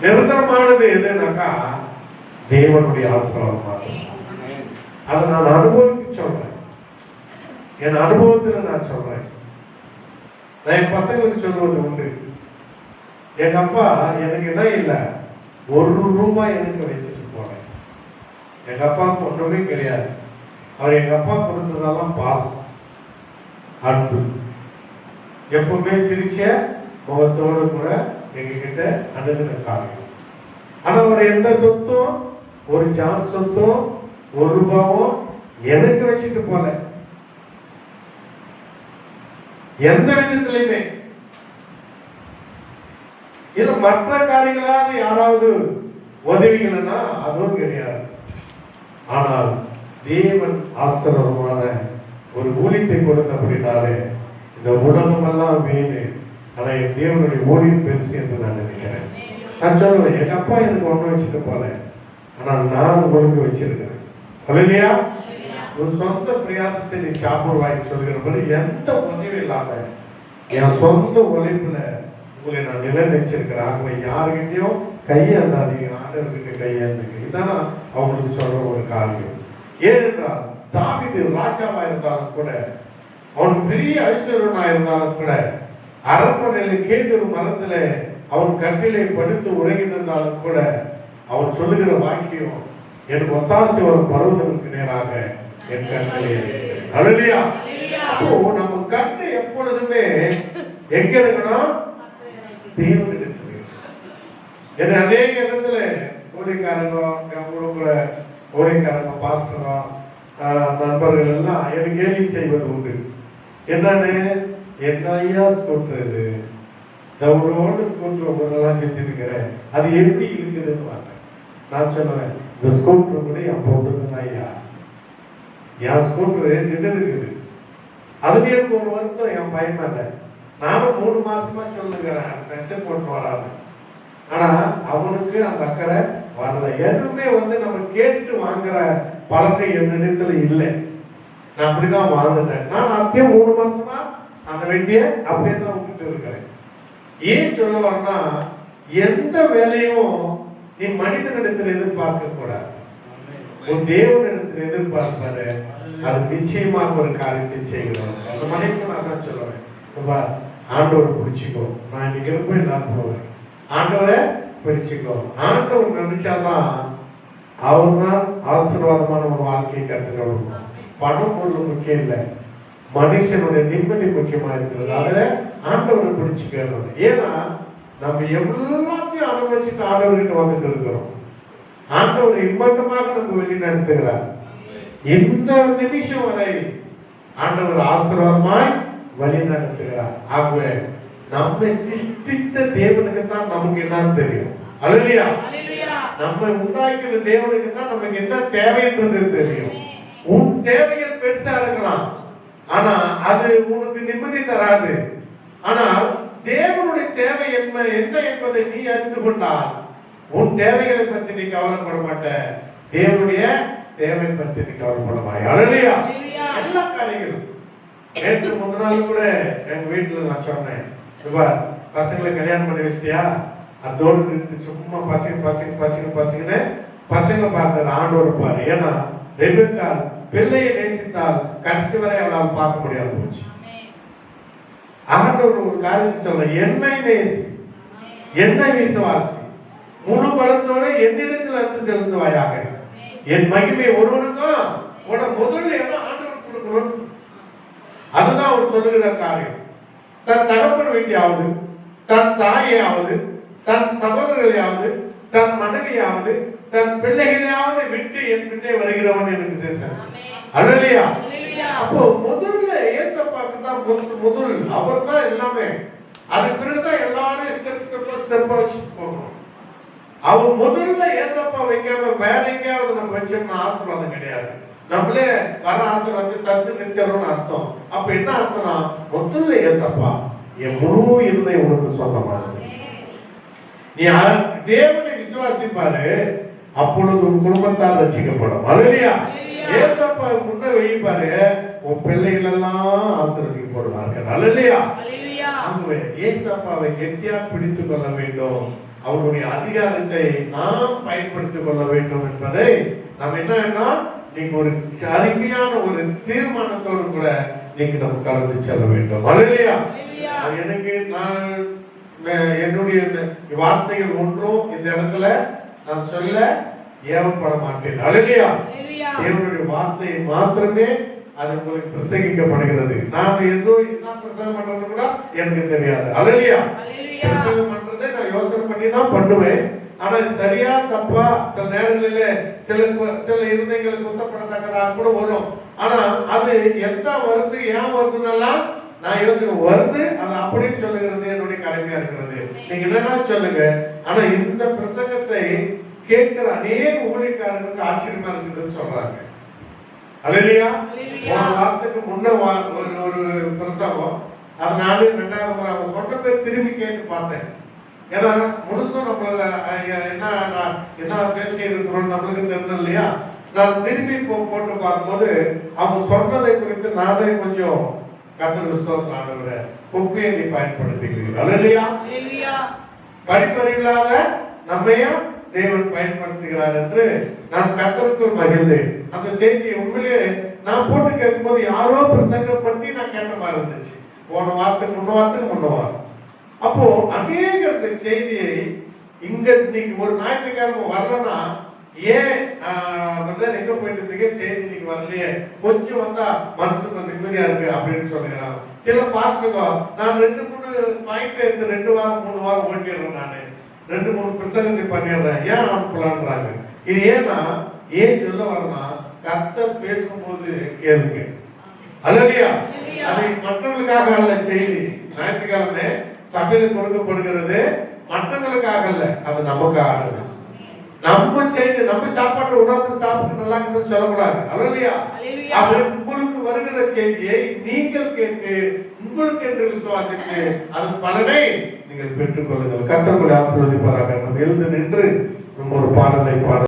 நிரந்தரமானது எதுனாக்கா தேவனுடைய ஆசீர்வாதம். அதை நான் அனுபவித்து சொல்றேன், என் அனுபவத்தில் நான் சொல்றேன். நான் என் பசங்களுக்கு சொல்வது உண்டு. எங்க அப்பா எனக்கு என்ன இல்லை, ₹1 எனக்கு வச்சுட்டு போனேன். எங்க அப்பா ஒன்றுமே கிடையாது. அவர் எங்க அப்பா கொடுத்ததெல்லாம் பாசம், அன்பு, எப்பவுமே சிரிச்ச முகத்தோடு கூட எங்ககிட்ட அணுகின காரியம். ஆனா அவர் எந்த சொத்தும், ஒரு ஜான் சொத்தும், ₹1 எனக்கு வச்சுட்டு போல, எந்த விதத்திலையுமே. இல்ல மற்ற காரியங்களாக யாராவது உதவிகள்னா அதுவும் கிடையாது. ஆனால் தேவன் ஆசீர்வாதமான ஒரு ஊழியத்தை கொடுத்தபடினாலே இந்த உலகம் எல்லாம் வீணு, ஆனா என் தேவனுடைய ஊழியம் பெருசு என்று நான் நினைக்கிறேன். நான் சொல்லுவேன், எங்க அப்பா எனக்கு ஒண்ணு வச்சுட்டு போல, ஆனால் நான் உங்களுக்கு வச்சிருக்கிறேன். இல்லையா? ஒரு சொந்த பிரயாசத்தை நீ சாப்பிடுவாய் சொல்கிறபடி எந்த உதவி இல்லாம என் சொந்த உழைப்புல உங்களை நான் நிலைநிச்சிருக்கிறேன். ஆகவே யாருக்கிட்டையும் கையேந்தாதீங்க, ஆண்டவர்கிட்ட கையேந்துங்க. இதுதான் அவங்களுக்கு சொல்ற ஒரு காரியம். ஏனென்றால் தாவீது ராஜாவா இருந்தாலும் கூட, அவன் பெரிய ஐஸ்வர்யனா இருந்தாலும் கூட, அரண்மனையில் கேதுரு மரத்துல அவன் கட்டிலை படுத்து உறங்கியிருந்தாலும் கூட, அவன் சொல்லுகிற வாக்கியம், என் ஒத்தாசி ஒரு பருவதற்கு நேராக என் கண்களே. அல்லேலூயா. அப்போ நம்ம கண்ணு எப்பொழுதுமே எங்க இருக்கணும்? தேவனிடத்தில். என்ன அநேக இடத்துல ஊழியக்காரங்க, ஊழியக்காரங்க, பாஸ்டரோ, நண்பர்கள் எல்லாம் எனக்கு கேள்வி செய்வது உண்டு. என்னன்னு, என்ன ஐயா ஸ்கூட்டர் இது, தவறோடு ஸ்கூட்டர் ஒவ்வொருலாம் வச்சிருக்கிறேன், அது எப்படி இருக்குதுன்னு நான் சொல்லுவேன், இந்த ஸ்கூட்டர் கூட என் பொண்ணுங்க ஐயா, என் ஸ்கூட்டர் நின்று இருக்குது. அதுல எனக்கு ஒரு வருத்தம் என் பையன் மேல. நானும் 3 மாசமா சொல்லுங்கிறேன் பென்ஷன் போட்டு வராது. ஆனா அவனுக்கு அந்த அக்கறை வரல. எதுவுமே நம்ம கேட்டு வாங்குற பழக்கம் என்னிடத்துல இல்லை. நான் அப்படிதான் வாழ்ந்துட்டேன். நான் அத்தையும் 3 மாசமா அந்த வெட்டிய அப்படியே தான் விட்டுட்டு இருக்கிறேன். ஏன் சொல்ல வரனா, எந்த வேலையும் நீ மனிதனிடத்தில் எதிர்பார்க்க கூடாது, உன் தேவனிடத்தில் எதிர்பார்ப்பாரு. அது நிச்சயமாக ஒரு காரியத்தை செய்கிறோம். அந்த மனைவி நான் தான் சொல்லுவேன், ஆண்டவரை பிடிச்சிக்கோ. நான் இன்னைக்கு இருப்பேன், எல்லாரும் போவேன், ஆண்டவரை பிடிச்சிக்கோ. ஆண்டவர் நினைச்சாதான் அவர் தான் ஆசீர்வாதமான ஒரு வாழ்க்கையை கற்றுக்கணும். பணம் பொருள் முக்கியம் இல்லை, மனுஷனுடைய நிம்மதி முக்கியமா இருக்கிறது. அதுல ஆண்டவரை பிடிச்சிக்கணும். ஏன்னா நம்ம எல்லாத்தையும் அனுபவிச்சுட்டு ஆண்டவர்கிட்ட வந்துட்டு இருக்கிறோம். ஆண்டவர் இம்மட்டமாக நம்ம வெளி நடத்துகிறார். இந்த நிமிஷம் வரை ஆண்டவர் ஆசீர்வாதமாய் வழி நடத்துகிறார். ஆகவே நம்மை சிருஷ்டித்த தேவனுக்கு தான் நமக்கு என்னன்னு தெரியும். அல்லேலூயா. நம்ம உண்டாக்கிற தேவனுக்கு தான் நமக்கு என்ன தேவைன்றது தெரியும். உன் தேவைகள் பெருசா இருக்கலாம், ஆனா அது உனக்கு நிம்மதி தராது. ஆனால் தேவனுடைய தேவை என்ன என்பதை நீ அறிந்து கொண்டால் உன் தேவைகளை பற்றி நீ கவலைப்பட மாட்ட, தேவனுடைய தேவை பற்றி நீ கவலைப்படமாய். அல்லேலூயா. எல்லா காரியங்களும். நேற்று முன்னாள் கூட எங்க வீட்டுல நான் சொன்னேன், பசங்களை கல்யாணம் பண்ணி வச்சிட்டியா, அதோடு நிறுத்தி சும்மா பசங்க பார்த்தாரு. ஆண்டவர் பாரு. ஏன்னா ரெபெக்காள் பிள்ளையை நேசித்தால் கடைசி வரை அவளால் பார்க்க முடியாது போச்சு. ஆண்டவர் ஒரு காரியத்தை சொல்ற, என்னை நேசி, என்னை விசுவாசி, முழு பலத்தோட என்னிடத்தில் அன்பு செலுத்துவாயாக, என் மகிமை ஒருவனுக்கும் முதல்ல என்ன ஆண்டவர் கொடுக்கணும். அதுதான் அவர் சொல்லுகிற காரியம். தன் தகப்பன் வீட்டையாவது, தன் தாயையாவது, தன் சகோதரர்களையாவது, தன் மனைவியாவது, தன் பிள்ளைகளையாவது விட்டு என் பின்னே வருகிறவன் எனக்கு சேசன். அல்லேலூயா. அப்போ முதல்ல ஏசப்பாக்கு தான் முதல், அவர் தான் எல்லாமே. அதுக்கு பிறகுதான் எல்லாரும் ஸ்டெப் வச்சு போகணும். அவர் முதல்ல ஏசப்பா வைக்காம வேற எங்கேயாவது நம்ம வச்சோம்னா ஆசீர்வாதம் கிடையாது. நம்மளே வர ஆசீர்வாதத்தை தத்து நிறுத்தணும்னு அர்த்தம். அப்ப என்ன அர்த்தம்னா, முதல்ல ஏசப்பா என் முழு இருந்தை உனக்கு சொந்தமானது. நீ தேவனை விசுவாசிப்பாரு, அப்பொழுது உன் குடும்பத்தால் ரட்சிக்கப்படும். அல்லேலூயா. ஏசப்பா முன்ன வைப்பாரு, உன் பிள்ளைகள் எல்லாம் ஆசீர்வதிக்கப்படுவார்கள். அல்லேலூயா. ஆகவே ஏசப்பாவை கெட்டியா பிடித்துக் கொள்ள வேண்டும். அவருடைய அதிகாரத்தை நாம் பயன்படுத்திக் கொள்ள வேண்டும் என்பதை நாம் என்னன்னா நீங்க ஒரு அருமையான ஒரு தீர்மானத்தோடு கூட நீங்க நம்ம கலந்து செல்ல வேண்டும். அல்லேலூயா. எனக்கு நான் என்னுடைய வார்த்தைகள் ஒன்றும் இந்த இடத்துல நான் சொல்ல ஏவப்பட மாட்டேன். அல்லேலூயா. தேவனுடைய வார்த்தையை மாத்திரமே அது உங்களுக்கு பிரசங்கிக்கப்படுகிறது. நான் ஏதோ என்ன பிரசங்கம் பண்றது கூட எனக்கு தெரியாது. அல்லேலூயா. பிரசங்கம் பண்றதை நான் யோசனை பண்ணி தான் பண்ணுவேன். ஆனா சரியா தப்பா சில நேரங்களில சில இருதயங்களுக்கு குத்தப்படத்தக்கதாக கூட வரும். ஆனா அது எந்த வருது ஏன் வருதுன்னெல்லாம் நான் யோசனை வருது அது அப்படின்னு சொல்லுகிறது என்னுடைய கடமையா இருக்கிறது. நீங்க என்னன்னா சொல்லுங்க. ஆனா இந்த பிரசங்கத்தை கேட்கிற அநேக ஊழியக்காரர்களுக்கு ஆச்சரியமா இருக்குதுன்னு சொல்றாங்க. அல்லேலூயா. ஒரு வாரத்துக்கு முன்ன ஒரு பிரசங்கம் அது நானே 2வது முறை அவங்க சொன்ன பேர் திரும்பி கேட்டு பார்த்தேன். ஏன்னா முழுசும் நம்மள என்ன பேசி இருக்கிறோம் நம்மளுக்கு தெரியல இல்லையா. நான் திரும்பி போட்டு பார்க்கும்போது அவங்க சொன்னதை குறித்து நானே கொஞ்சம் கர்த்தருக்கு ஸ்தோத்திரம் ஆண்டவரே குப்பையை நீ பயன்படுத்துகிறீர்கள். அல்லேலூயா. படிப்பறிவில்லாத நம்மையும் தேவன் பயன்படுத்துகிறார் என்று நான் கர்த்தருக்கு மகிழ்ந்தேன். அந்த செய்தியை உண்மையிலே நான் போட்டு கேட்கும்போது யாரோ பிரசங்கம் பண்ணி நான் கேட்ட மாதிரி இருந்துச்சு. போன வாரத்துக்கு முன்ன வாரம் அப்போ அநேக இந்த செய்தியை இங்க இன்னைக்கு ஒரு ஞாயிற்றுக்கிழமை வரலன்னா ஏன் எங்க போயிட்டு இருந்தீங்க செய்தி இன்னைக்கு வரலையே கொஞ்சம் வந்தா மனசுக்கு நிம்மதியா இருக்கு அப்படின்னு சொல்லுகிறான். சில பாஸ்டர்ங்க நான் 2-3 பாயிண்ட் எடுத்து 2 வாரம் 3 வாரம் ஓட்டிடுறேன். நானு 2-3 பிரசங்கத்தை பண்ணிடுறேன். ஏன் அனுப்பலான்றாங்க. இது ஏன்னா ஏன் சொல்ல வரனா கர்த்தர் பேசும்போது கேளுங்க. அல்லேலூயா. அதை மற்றவர்களுக்காக அல்ல செய்தி. ஞாயிற்றுக்கிழமை சபையில கொடுக்கப்படுகிறது மற்றவர்களுக்காக அல்ல, அது நமக்காக. நம்ம செய்து நம்ம சாப்பாட்டு உணவு சாப்பிட்டு நல்லா இருக்குன்னு சொல்லக்கூடாது. அல்லேலூயா. அது உங்களுக்கு வருகிற செய்தியை நீங்கள் கேட்டு உங்களுக்கு என்று விசுவாசித்து அதன் பலனை நீங்கள் பெற்றுக் கொள்ளுங்கள். கர்த்தர் உங்களை ஆசீர்வதிப்பாராக. நம்ம எழுந்து நின்று நம்ம ஒரு பாடலை பாட